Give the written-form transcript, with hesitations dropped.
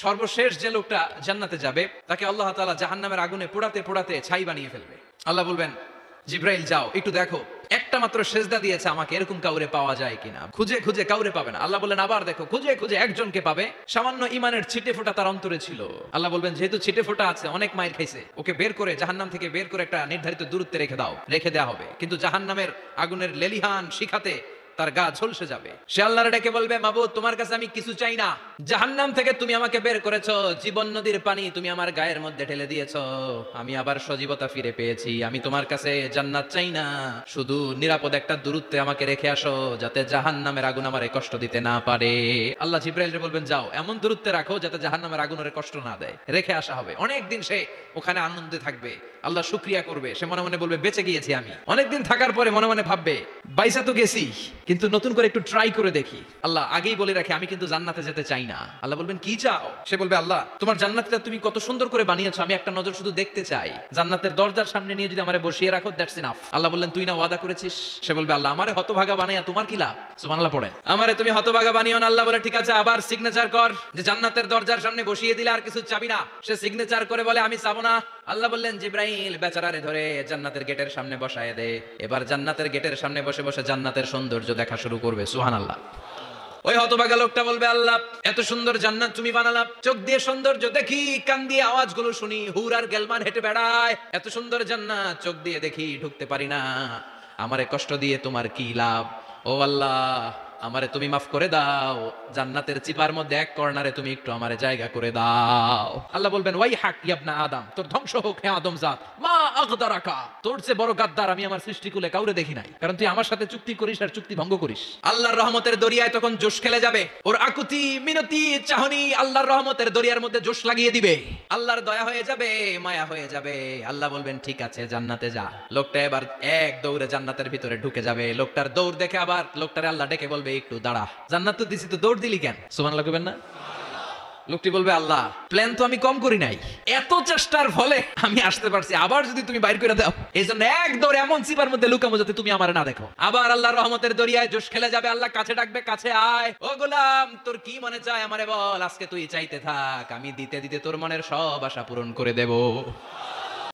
সর্বশেষ যে লোকটা জান্নাতে যাবে তাকে আল্লাহ তাআলা জাহান্নামের আগুনে পোড়াতে পোড়াতে ছাই বানিয়ে ফেলবে। আল্লাহ বলবেন, জিব্রাইল যাও একটু দেখো একটা মাত্র সেজদা দিয়েছে আমাকে, এরকম কাউরে পাওয়া যায় কিনা। খুঁজে খুঁজে কাউরে পাবে না। আল্লাহ বললেন আবার দেখো, খুঁজে খুঁজে একজনকে পাবে, সামান্য ইমানের ছিটে ফোঁটা তার অন্তরে ছিল। আল্লাহ বলবেন যেহেতু ছিটে ফোঁটা আছে, অনেক মায়ের খাইছে, ওকে বের করে জাহান্নাম থেকে বের করে একটা নির্ধারিত দূরত্বে রেখে দাও, রেখে দেওয়া হবে। কিন্তু জাহান্নামের আগুনের লেলিহান শিখাতে তার গা ঝলসে যাবে। সে আল্লাহর ডেকে বলবে, মাবুদ তোমার কাছে আমি কিছু চাই না, জাহান্নাম থেকে তুমি আমাকে বের করেছো, জীবন নদীর পানি তুমি আমার গায়ের মধ্যে ঢেলে দিয়েছো, আমি আবার সজীবতা ফিরে পেয়েছি, আমি তোমার কাছে জান্নাত চাই না, শুধু নিরাপদ একটা দূরত্বে আমাকে রেখে আসো যাতে জাহান্নামের আগুন আমারে কষ্ট দিতে না পারে। আল্লাহ জিব্রাইলকে বলবেন যাও এমন দূরত্বে রাখো যাতে জাহান্নামের আগুন ওরে কষ্ট না দেয়, রেখে আসা হবে। অনেকদিন সে ওখানে আনন্দে থাকবে, আল্লাহ শুকরিয়া করবে, সে মনে মনে বলবে বেঁচে গিয়েছি আমি। অনেকদিন থাকার পরে মনে মনে ভাববে বাইসা তো গেছি, কিন্তু নতুন করে একটু ট্রাই করে দেখি। আল্লাহ আগেই বলে রাখে আমি কিন্তু জান্নাতে যেতে চাই না। আল্লাহ বলবেন কি চাও? সে বলবে আল্লাহ তোমার জান্নাতটা তুমি কত সুন্দর করে বানিয়েছো, আমি একটা নজর শুধু দেখতে চাই, জান্নাতের দরজার সামনে নিয়ে যদি আমারে বসিয়ে রাখো দ্যাটস ইনাফ। আল্লাহ বললেন তুই না ওয়াদা করেছিস। সে বলবে আল্লাহ আমারে হতভাগা বানাইয়া তোমার কি লাভ? সুবহানাল্লাহ পড়ে, আমারে তুমি হতভাগা বানিও না। আল্লাহ বলে ঠিক আছে, আবার সিগনেচার কর যে জান্নাতের দরজার সামনে বসিয়ে দিলে আর কিছু চাবি না। সে সিগনেচার করে বলে আমি চাবো না। আল্লাহ বললেন জিব্রাইল বেচারারে ধরে জান্নাতের গেটের সামনে বসায় দে, এবার জান্নাতের গেটের সামনে বসে বসে জান্নাতের সৌন্দর্য দেখা শুরু করবে। সুবহানাল্লাহ। ওই হতভাগা লোকটা বলবে আল্লাহ এত সুন্দর জান্নাত তুমি বানালা, চোখ দিয়ে সৌন্দর্য দেখি, কান দিয়ে আওয়াজগুলো শুনি, হুর আর গেলমান হেঁটে বেড়ায়, এত সুন্দর জান্নাত চোখ দিয়ে দেখি ঢুকতে পারি না, আমারে কষ্ট দিয়ে তোমার কি লাভ? ও আল্লাহ আমারে তুমি মাফ করে দাও, জান্নাতের চিপার মধ্যে এক কর্নারে তুমি একটু আমারে জায়গা করে দাও। আল্লাহ বলবেন ওয়াই হাক ইবনা আদম, তোর ধ্বংস হোক হে আদম জাত, মা আগদারাকা, তোর চেয়ে বড় গাদ্দার আমি আমার সৃষ্টিকুলে কাউরে দেখি নাই, কারণ তুই আমার সাথে চুক্তি করিস আর চুক্তি ভঙ্গ করিস। আল্লাহর রহমতের দরিয়ায় তখন জোশ খেলে যাবে, ওর আকুতি মিনতি চাহনি আল্লাহর রহমতের দরিয়ার মধ্যে জোশ লাগিয়ে দিবে, আল্লাহর দয়া হয়ে যাবে, মায়া হয়ে যাবে। আল্লাহ বলবেন ঠিক আছে জান্নাতে যা। লোকটা এবার এক দৌড়ে জান্নাতের ভিতরে ঢুকে যাবে। লোকটার দৌড় দেখে আবার লোকটারে আল্লাহ ডেকে বলবে একটু দাঁড়া, জান্নাত তো দিছি তো দৌড় দিলি কেন? সুবহানাল্লাহ কইবেন না? লোকটি বলবে আল্লাহ প্ল্যান তো আমি কম করি নাই, এত চেষ্টার ফলে আমি আসতে পারছি, আবার যদি তুমি বাইর করে দাও, এই জন্য এক দৌড়ে এমন চিপার মধ্যে লুকামো যাতে তুমি আমার না দেখো। আবার আল্লাহর রহমতের দরিয়ায় জোশ খেলে যাবে। আল্লাহ কাছে ডাকবে, কাছে আয়, ও গোলাম তোর কি মনে চায় আমারে বল, আজকে তুই চাইতে থাক, আমি দিতে দিতে তোর মনের সব আশা পূরণ করে দেব।